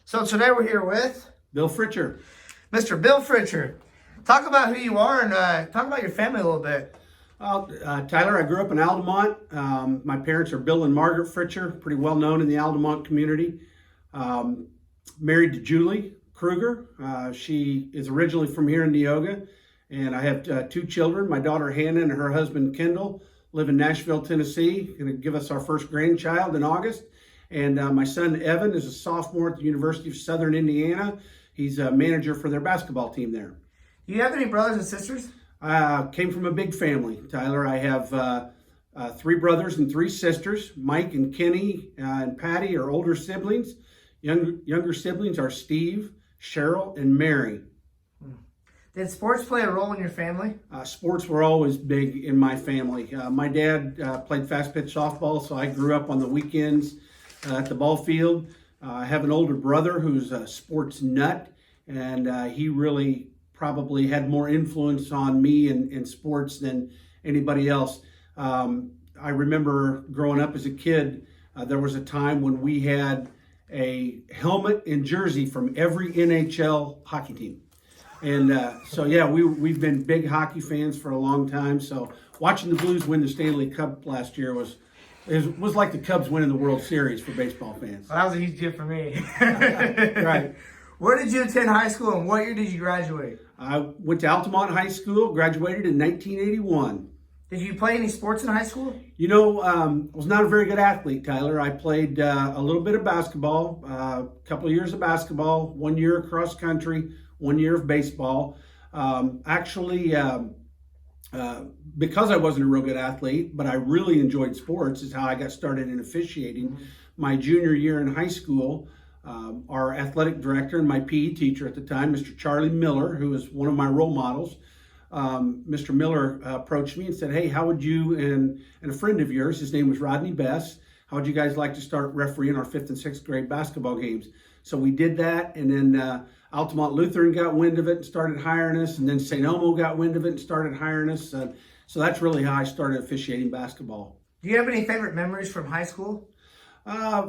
So today we're here with Bill Fritcher. Mr. Bill Fritcher. Talk about who you are and talk about your family a little bit. Tyler, I grew up in Altamont. My parents are Bill and Margaret Fritcher, pretty well known in the Altamont community. Married to Julie Kruger. She is originally from here in Neoga. And I have two children. My daughter Hannah and her husband Kendall live in Nashville, Tennessee. Going to give us our first grandchild in August. And my son Evan is a sophomore at the University of Southern Indiana. He's a manager for their basketball team there. Do you have any brothers and sisters? Came from a big family, Tyler. I have three brothers and three sisters. Mike and Kenny and Patty are older siblings. Younger siblings are Steve, Cheryl, and Mary. Did sports play a role in your family? Sports were always big in my family. My dad played fast pitch softball, so I grew up on the weekends at the ball field. I have an older brother who's a sports nut, and he really probably had more influence on me in sports than anybody else. I remember growing up as a kid, there was a time when we had a helmet and jersey from every NHL hockey team. And so, yeah, we've been big hockey fans for a long time. So watching the Blues win the Stanley Cup last year was like the Cubs winning the World Series for baseball fans. Well, that was a huge deal for me. Right. Where did you attend high school and what year did you graduate? I went to Altamont High School, graduated in 1981. Did you play any sports in high school? You know, I was not a very good athlete, Tyler. I played a little bit of basketball, a couple of years of basketball, 1 year of cross country, 1 year of baseball. Because I wasn't a real good athlete, but I really enjoyed sports, is how I got started in officiating. Mm-hmm. My junior year in high school, our athletic director and my PE teacher at the time, Mr. Charlie Miller, who was one of my role models, Mr. Miller approached me and said, "Hey, how would you and a friend of yours, his name was Rodney Best, how would you guys like to start refereeing our 5th and 6th grade basketball games?" So we did that, and then Altamont Lutheran got wind of it and started hiring us, and then St. Elmo got wind of it and started hiring us. So that's really how I started officiating basketball. Do you have any favorite memories from high school?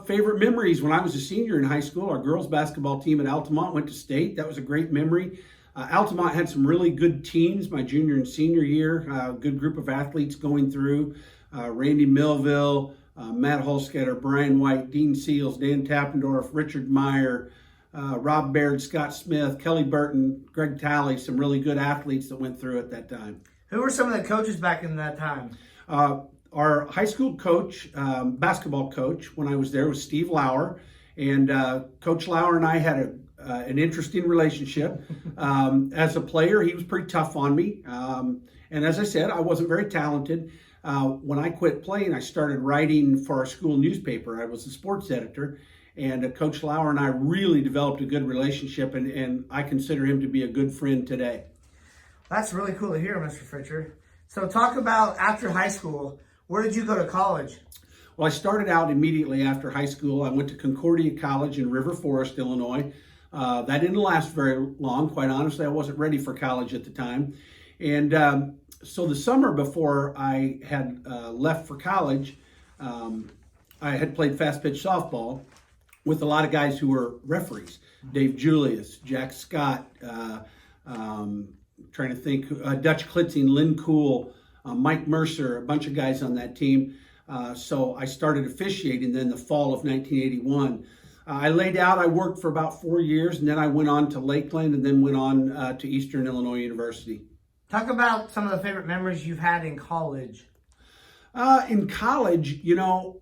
Favorite memories, when I was a senior in high school, our girls basketball team at Altamont went to state. That was a great memory. Altamont had some really good teams my junior and senior year, a good group of athletes going through. Randy Melville, Matt Holsketter, Brian White, Dean Seals, Dan Tappendorf, Richard Meyer, Rob Baird, Scott Smith, Kelly Burton, Greg Talley, some really good athletes that went through at that time. Who were some of the coaches back in that time? Our high school coach, basketball coach, when I was there, was Steve Lauer. And Coach Lauer and I had an interesting relationship. As a player, he was pretty tough on me. And as I said, I wasn't very talented. When I quit playing, I started writing for our school newspaper. I was the sports editor. And Coach Lauer and I really developed a good relationship, and I consider him to be a good friend today. That's really cool to hear, Mr. Fritcher. So talk about after high school, where did you go to college? Well, I started out immediately after high school. I went to Concordia College in River Forest, Illinois. That didn't last very long. Quite honestly, I wasn't ready for college at the time. And so the summer before I had left for college, I had played fast pitch softball with a lot of guys who were referees. Dave Julius, Jack Scott, trying to think, Dutch Klitzing, Lynn Cool, Mike Mercer, a bunch of guys on that team. So I started officiating then the fall of 1981. I laid out, I worked for about 4 years, and then I went on to Lakeland and then went on to Eastern Illinois University. Talk about some of the favorite memories you've had in college. In college, you know,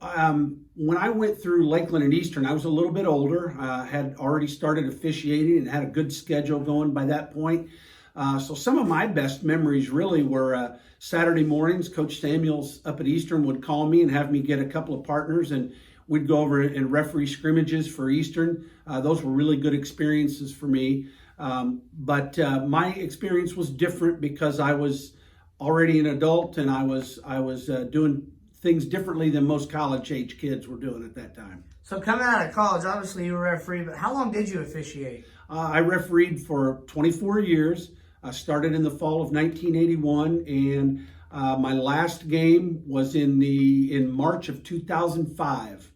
when I went through Lakeland and Eastern, I was a little bit older, had already started officiating and had a good schedule going by that point. So some of my best memories really were Saturday mornings. Coach Samuels up at Eastern would call me and have me get a couple of partners, and we'd go over and referee scrimmages for Eastern. Those were really good experiences for me. But my experience was different because I was already an adult, and I was doing things differently than most college-age kids were doing at that time. So coming out of college, obviously you were a referee, but how long did you officiate? I refereed for 24 years. I started in the fall of 1981, and my last game was in March of 2005.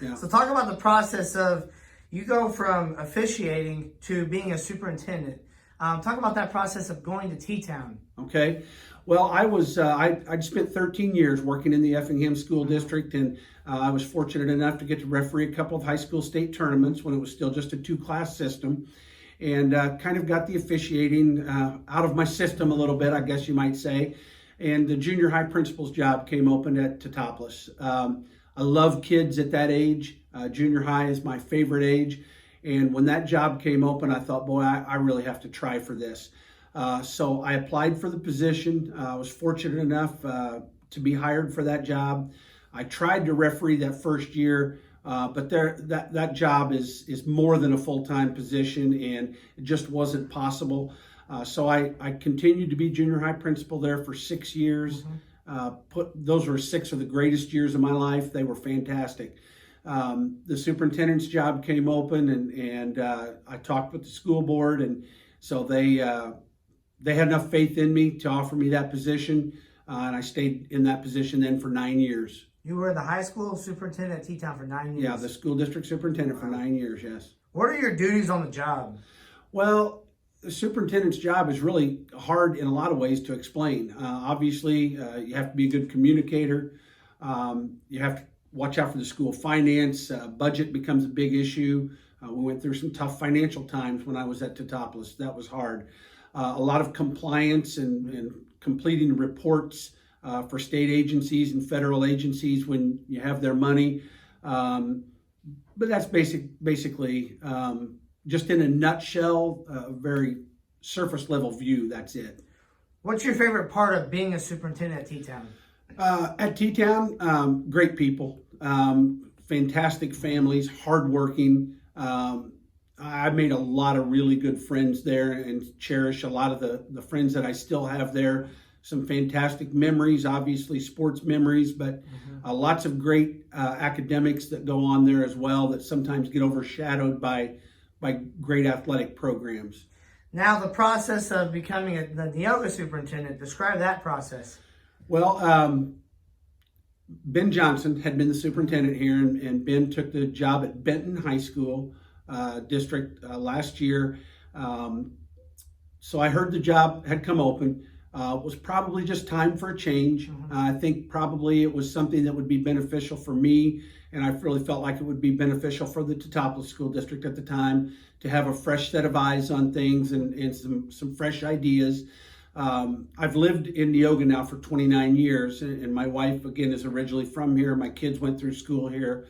Yeah. So talk about the process of You go from officiating to being a superintendent. Talk about that process of going to T-Town. Okay. Well, I spent 13 years working in the Effingham School District, and I was fortunate enough to get to referee a couple of high school state tournaments when it was still just a 2-class system, and kind of got the officiating out of my system a little bit, I guess you might say. And the junior high principal's job came open at Teutopolis. I love kids at that age. Junior high is my favorite age. And when that job came open, I thought, boy, I really have to try for this. So I applied for the position. I was fortunate enough to be hired for that job. I tried to referee that first year, but that job is more than a full-time position, and it just wasn't possible. So I continued to be junior high principal there for 6 years. Those were 6 of the greatest years of my life. They were fantastic. The superintendent's job came open, and I talked with the school board, and so they had enough faith in me to offer me that position, and I stayed in that position then for 9 years. You were the high school superintendent at T-Town for 9 years. Yeah, the school district superintendent for 9 years, yes. What are your duties on the job? Well, the superintendent's job is really hard in a lot of ways to explain. Obviously, you have to be a good communicator. You have to watch out for the school finance. Budget becomes a big issue. We went through some tough financial times when I was at Teutopolis. That was hard. A lot of compliance and completing reports for state agencies and federal agencies when you have their money. But that's basically just in a nutshell, a very surface level view. That's it. What's your favorite part of being a superintendent at T-Town? At T-Town, great people, fantastic families, hardworking. I made a lot of really good friends there and cherish a lot of the friends that I still have there. Some fantastic memories, obviously sports memories, but lots of great academics that go on there as well that sometimes get overshadowed by great athletic programs. Now, the process of becoming the Neoga superintendent, describe that process. Well, Ben Johnson had been the superintendent here, and Ben took the job at Benton High School District last year. So I heard the job had come open. It was probably just time for a change. I think probably it was something that would be beneficial for me, and I really felt like it would be beneficial for the Teutopolis School District at the time to have a fresh set of eyes on things and some fresh ideas. I've lived in Neoga now for 29 years, and my wife, again, is originally from here. My kids went through school here.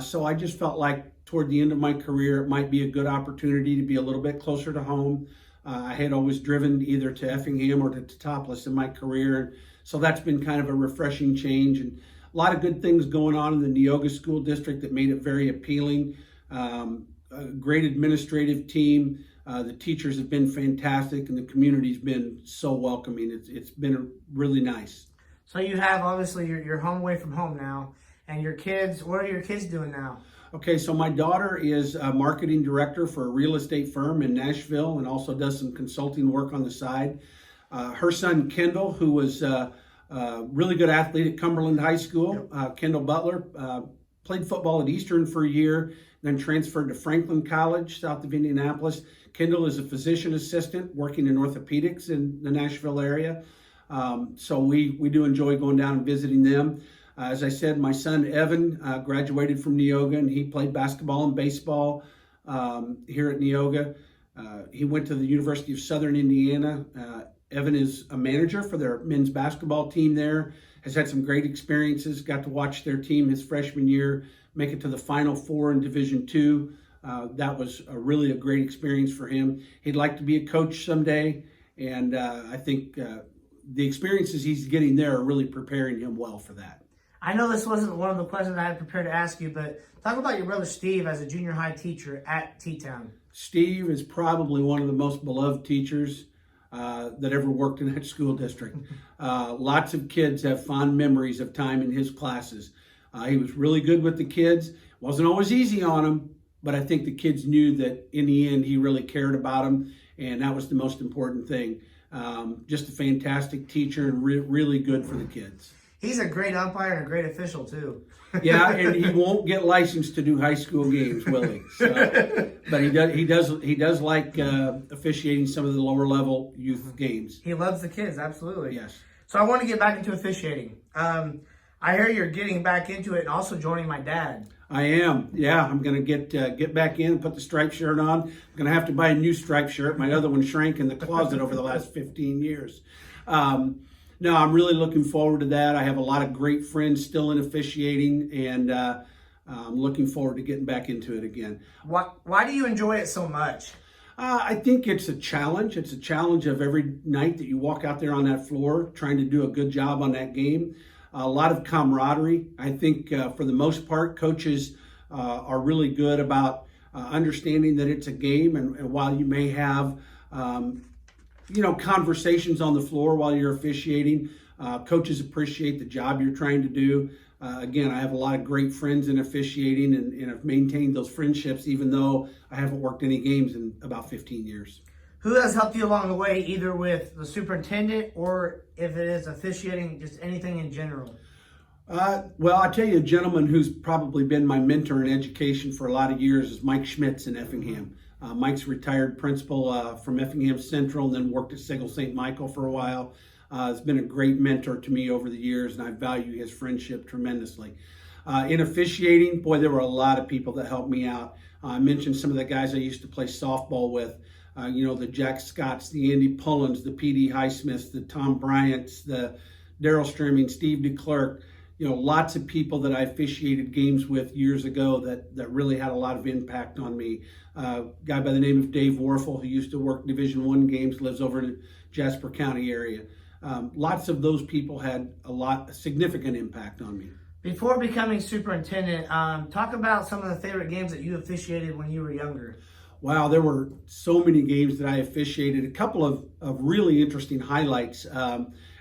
So I just felt like toward the end of my career, it might be a good opportunity to be a little bit closer to home. I had always driven either to Effingham or to Teutopolis in my career. So that's been kind of a refreshing change, and a lot of good things going on in the Neoga School District that made it very appealing. A great administrative team. The teachers have been fantastic, and the community's been so welcoming. It's been really nice. So you have, obviously, you're home away from home now, and your kids, what are your kids doing now? Okay, so my daughter is a marketing director for a real estate firm in Nashville and also does some consulting work on the side. Her son, Kendall, who was a really good athlete at Cumberland High School, Kendall Butler, played football at Eastern for a year, then transferred to Franklin College, south of Indianapolis. Kendall is a physician assistant working in orthopedics in the Nashville area. So we do enjoy going down and visiting them. As I said, my son Evan graduated from Neoga, and he played basketball and baseball here at Neoga. He went to the University of Southern Indiana. Evan is a manager for their men's basketball team there, has had some great experiences, got to watch their team his freshman year make it to the Final Four in Division II. That was really a great experience for him. He'd like to be a coach someday, and I think the experiences he's getting there are really preparing him well for that. I know this wasn't one of the questions I had prepared to ask you, but talk about your brother Steve as a junior high teacher at T-Town. Steve is probably one of the most beloved teachers that ever worked in that school district. Lots of kids have fond memories of time in his classes. He was really good with the kids. Wasn't always easy on them, but I think the kids knew that in the end he really cared about them, and that was the most important thing. Just a fantastic teacher and really good for the kids. He's a great umpire and a great official too. Yeah, and he won't get licensed to do high school games, will he? So, but he does like officiating some of the lower level youth games. He loves the kids, absolutely. Yes. So I want to get back into officiating. I hear you're getting back into it and also joining my dad. I am. Yeah, I'm going to get back in, put the striped shirt on. I'm going to have to buy a new striped shirt. My other one shrank in the closet over the last 15 years. No, I'm really looking forward to that. I have a lot of great friends still in officiating, and I'm looking forward to getting back into it again. Why do you enjoy it so much? I think it's a challenge. It's a challenge of every night that you walk out there on that floor trying to do a good job on that game. A lot of camaraderie. I think for the most part, coaches are really good about understanding that it's a game, and while you may have conversations on the floor while you're officiating, coaches appreciate the job you're trying to do. Again, I have a lot of great friends in officiating and have maintained those friendships even though I haven't worked any games in about 15 years. Who has helped you along the way, either with the superintendent or if it is officiating, just anything in general? Well, I'll tell you a gentleman who's probably been my mentor in education for a lot of years is Mike Schmitz in Effingham. Mike's retired principal from Effingham Central and then worked at Sigel St. Michael for a while. Has been a great mentor to me over the years, and I value his friendship tremendously. In officiating, boy, there were a lot of people that helped me out. I mentioned some of the guys I used to play softball with. The Jack Scotts, the Andy Pullens, the P.D. Highsmiths, the Tom Bryants, the Daryl Streaming, Steve DeClerc. Lots of people that I officiated games with years ago that really had a lot of impact on me. A guy by the name of Dave Warfel, who used to work Division I games, lives over in the Jasper County area. Lots of those people had a significant impact on me. Before becoming superintendent, talk about some of the favorite games that you officiated when you were younger. Wow, there were so many games that I officiated. A couple of really interesting highlights.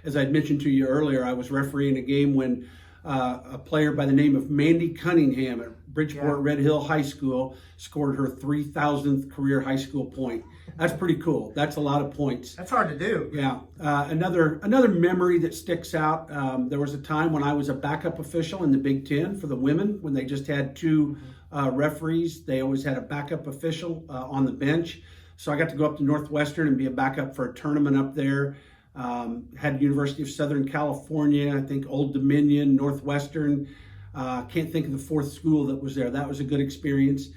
As I'd mentioned to you earlier, I was refereeing a game when a player by the name of Mandy Cunningham at Bridgeport Red Hill High School scored her 3,000th career high school point. That's pretty cool. That's a lot of points. That's hard to do. Yeah. Another memory that sticks out, there was a time when I was a backup official in the Big Ten for the women when they just had two referees. They always had a backup official on the bench. So I got to go up to Northwestern and be a backup for a tournament up there. Had University of Southern California, I think Old Dominion, Northwestern. Can't think of the fourth school that was there. That was a good experience.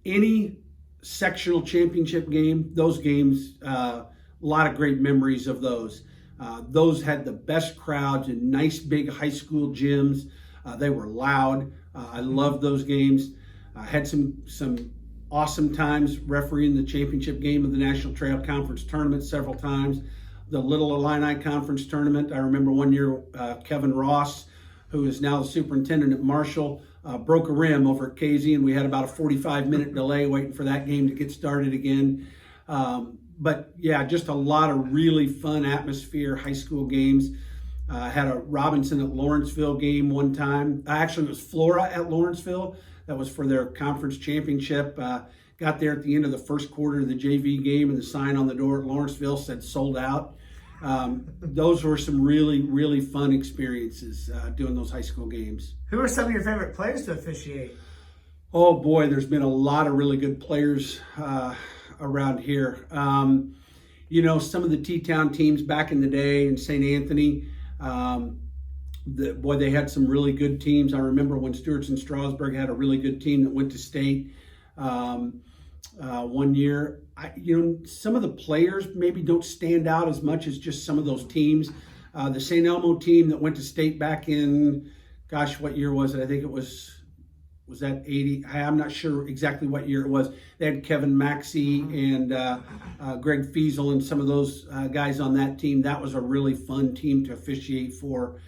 Any sectional championship game, those games, a lot of great memories of those. Those had the best crowds in nice big high school gyms. They were loud. I loved those games. I had some awesome times refereeing the championship game of the National Trail Conference Tournament several times. The Little Illini Conference Tournament. I remember one year Kevin Ross, who is now the superintendent at Marshall, broke a rim over at KZ, and we had about a 45-minute delay waiting for that game to get started again. But yeah, just a lot of really fun atmosphere, high school games. Had a Robinson at Lawrenceville game one time. Actually, it was Flora at Lawrenceville. That was for their conference championship. Got there at the end of the first quarter of the JV game, and the sign on the door at Lawrenceville said sold out. Those were some really, really fun experiences doing those high school games. Who are some of your favorite players to officiate? Oh boy, there's been a lot of really good players around here. Some of the T-Town teams back in the day in St. Anthony, they had some really good teams. I remember when Stewart's and Strasburg had a really good team that went to state one year. Some of the players maybe don't stand out as much as just some of those teams. The St. Elmo team that went to state back in, what year was it? I think it was that 80? I'm not sure exactly what year it was. They had Kevin Maxey and Greg Fiesel and some of those guys on that team. That was a really fun team to officiate for.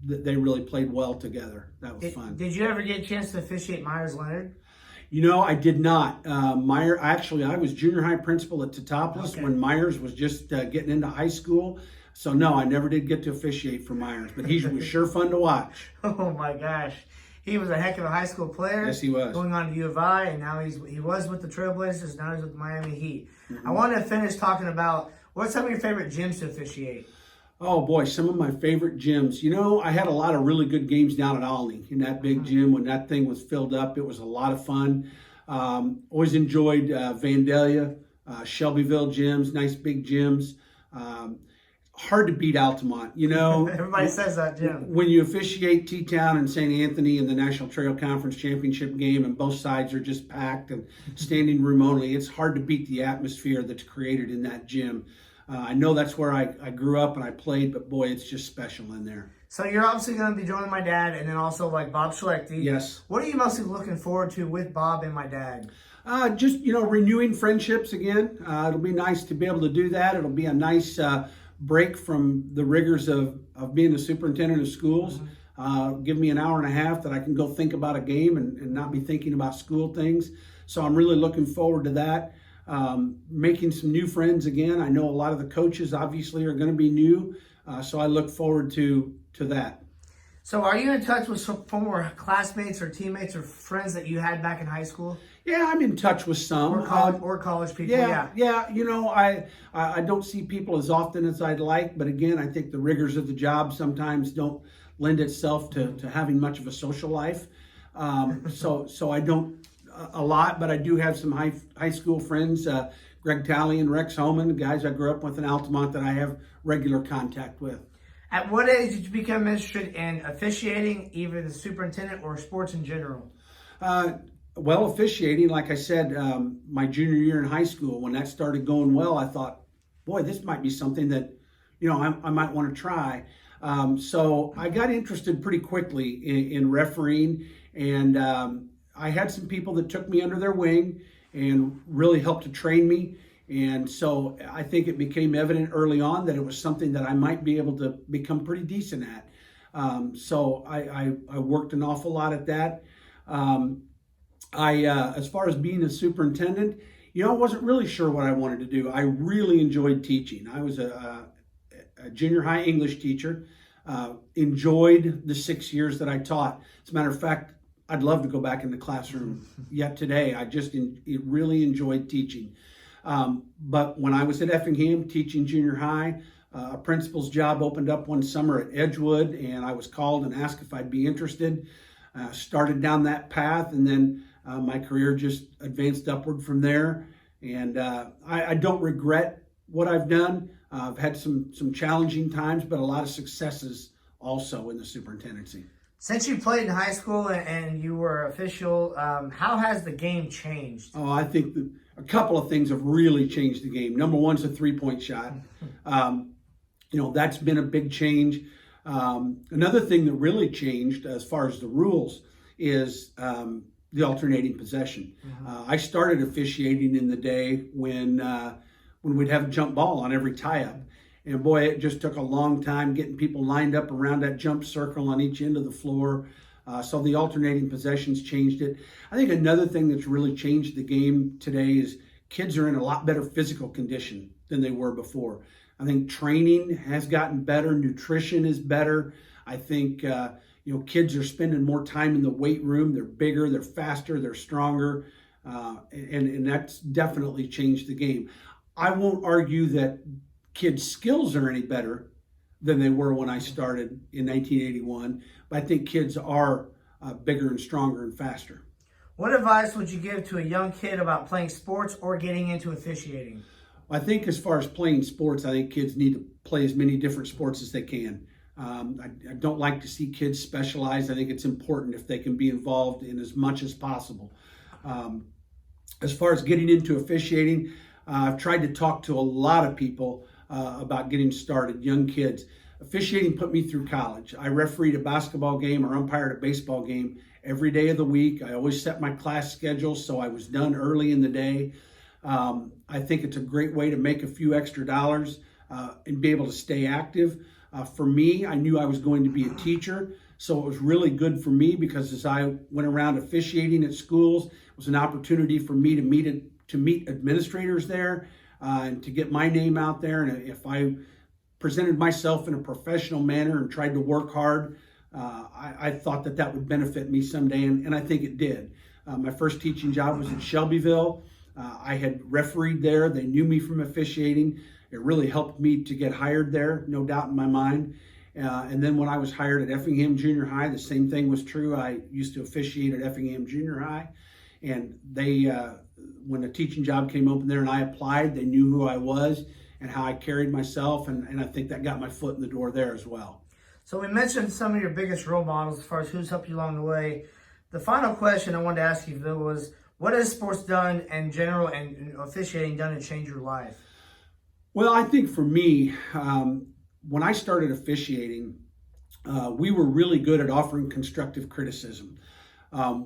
They really played well together. That was fun. Did you ever get a chance to officiate Myers Leonard? I did not. I was junior high principal at Teutopolis when Myers was just getting into high school. So no, I never did get to officiate for Myers, but he was sure fun to watch. Oh my gosh. He was a heck of a high school player. Yes, he was. Going on to U of I, and now he was with the Trailblazers, now he's with the Miami Heat. Mm-hmm. I want to finish talking about what's some of your favorite gyms to officiate? Oh boy, some of my favorite gyms. I had a lot of really good games down at Olney in that big gym when that thing was filled up. It was a lot of fun. Always enjoyed Vandalia, Shelbyville gyms, nice big gyms. Hard to beat Altamont. Everybody says that, Jim. When you officiate T-Town and St. Anthony in the National Trail Conference Championship game and both sides are just packed and standing room only, it's hard to beat the atmosphere that's created in that gym. I know that's where I grew up and I played, but boy, it's just special in there. So you're obviously going to be joining my dad and then also like Bob Schlechte. Yes. What are you mostly looking forward to with Bob and my dad? Just, renewing friendships again. It'll be nice to be able to do that. It'll be a nice break from the rigors of being the superintendent of schools. Give me an hour and a half that I can go think about a game and not be thinking about school things. So I'm really looking forward to that. Making some new friends again. I know a lot of the coaches obviously are going to be new, so I look forward to that. So are you in touch with some former classmates or teammates or friends that you had back in high school? Yeah, I'm in touch with some. Or college people, yeah. I don't see people as often as I'd like, but again, I think the rigors of the job sometimes don't lend itself to having much of a social life. So I don't a lot, but I do have some high school friends, Greg Talley and Rex Homan, guys I grew up with in Altamont that I have regular contact with. At what age did you become interested in officiating, either the superintendent or sports in general? Well, officiating, like I said, my junior year in high school, when that started going well, I thought, boy, this might be something that, I might want to try. So I got interested pretty quickly in refereeing, and I had some people that took me under their wing and really helped to train me. And so I think it became evident early on that it was something that I might be able to become pretty decent at. So I worked an awful lot at that. As far as being a superintendent, I wasn't really sure what I wanted to do. I really enjoyed teaching. I was a junior high English teacher, enjoyed the 6 years that I taught. As a matter of fact, I'd love to go back in the classroom yet today. I just really enjoyed teaching. But when I was at Effingham teaching junior high, a principal's job opened up one summer at Edgewood, and I was called and asked if I'd be interested. Started down that path, and then my career just advanced upward from there. And I don't regret what I've done. I've had some challenging times, but a lot of successes also in the superintendency. Since you played in high school and you were official, how has the game changed? Oh, I think a couple of things have really changed the game. Number one is a three-point shot. That's been a big change. Another thing that really changed as far as the rules is the alternating possession. I started officiating in the day when we'd have a jump ball on every tie-up. And boy, it just took a long time getting people lined up around that jump circle on each end of the floor. So the alternating possessions changed it. I think another thing that's really changed the game today is kids are in a lot better physical condition than they were before. I think training has gotten better. Nutrition is better. I think, kids are spending more time in the weight room. They're bigger, they're faster, they're stronger. And that's definitely changed the game. I won't argue that kids' skills are any better than they were when I started in 1981, but I think kids are bigger and stronger and faster. What advice would you give to a young kid about playing sports or getting into officiating? I think as far as playing sports, I think kids need to play as many different sports as they can. I don't like to see kids specialize. I think it's important if they can be involved in as much as possible. As far as getting into officiating, I've tried to talk to a lot of people about getting started, young kids. Officiating put me through college. I refereed a basketball game or umpired a baseball game every day of the week. I always set my class schedule so I was done early in the day. I think it's a great way to make a few extra dollars and be able to stay active. For me, I knew I was going to be a teacher, so it was really good for me because as I went around officiating at schools, it was an opportunity for me to meet administrators there and to get my name out there. And if I presented myself in a professional manner and tried to work hard, I thought that would benefit me someday, and I think it did. My first teaching job was in Shelbyville. I had refereed there. They knew me from officiating. It really helped me to get hired there, no doubt in my mind. And then when I was hired at Effingham Junior High, the same thing was true. I used to officiate at Effingham Junior High, and they, when a teaching job came open there and I applied, they knew who I was and how I carried myself, and I think that got my foot in the door there as well. So we mentioned some of your biggest role models as far as who's helped you along the way. The final question I wanted to ask you, Bill, was what has sports done in general and officiating done to change your life? Well, I think for me, when I started officiating, we were really good at offering constructive criticism.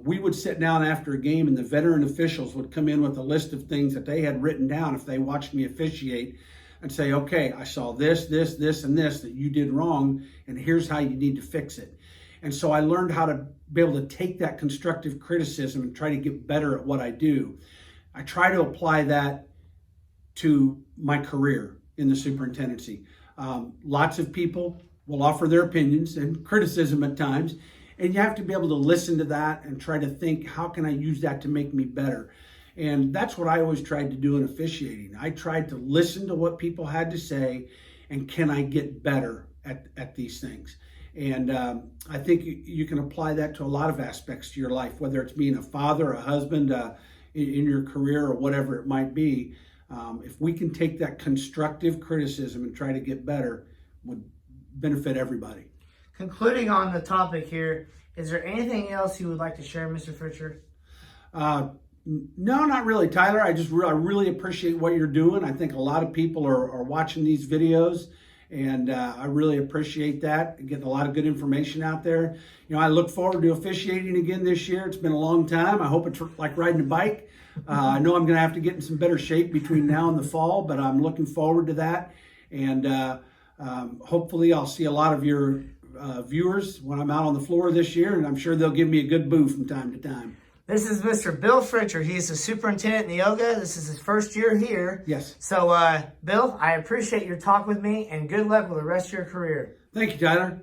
We would sit down after a game and the veteran officials would come in with a list of things that they had written down if they watched me officiate and say, okay, I saw this, this, this, and this that you did wrong, and here's how you need to fix it. And so I learned how to be able to take that constructive criticism and try to get better at what I do. I try to apply that to my career in the superintendency. Lots of people will offer their opinions and criticism at times, and you have to be able to listen to that and try to think, how can I use that to make me better? And that's what I always tried to do in officiating. I tried to listen to what people had to say, and can I get better at these things? And I think you can apply that to a lot of aspects to your life, whether it's being a father, a husband, in your career, or whatever it might be. If we can take that constructive criticism and try to get better, would benefit everybody. Concluding on the topic here, is there anything else you would like to share, Mr. Fritcher? No, not really, Tyler. I really appreciate what you're doing. I think a lot of people are watching these videos, and I really appreciate that. Getting a lot of good information out there. You know, I look forward to officiating again this year. It's been a long time. I hope it's like riding a bike. I know I'm going to have to get in some better shape between now and the fall, but I'm looking forward to that. And hopefully I'll see a lot of your viewers when I'm out on the floor this year, and I'm sure they'll give me a good boo from time to time. This is Mr. Bill Fritcher. He's the superintendent in Neoga. This is his first year here. Yes. So, Bill, I appreciate your talk with me, and good luck with the rest of your career. Thank you, Tyler.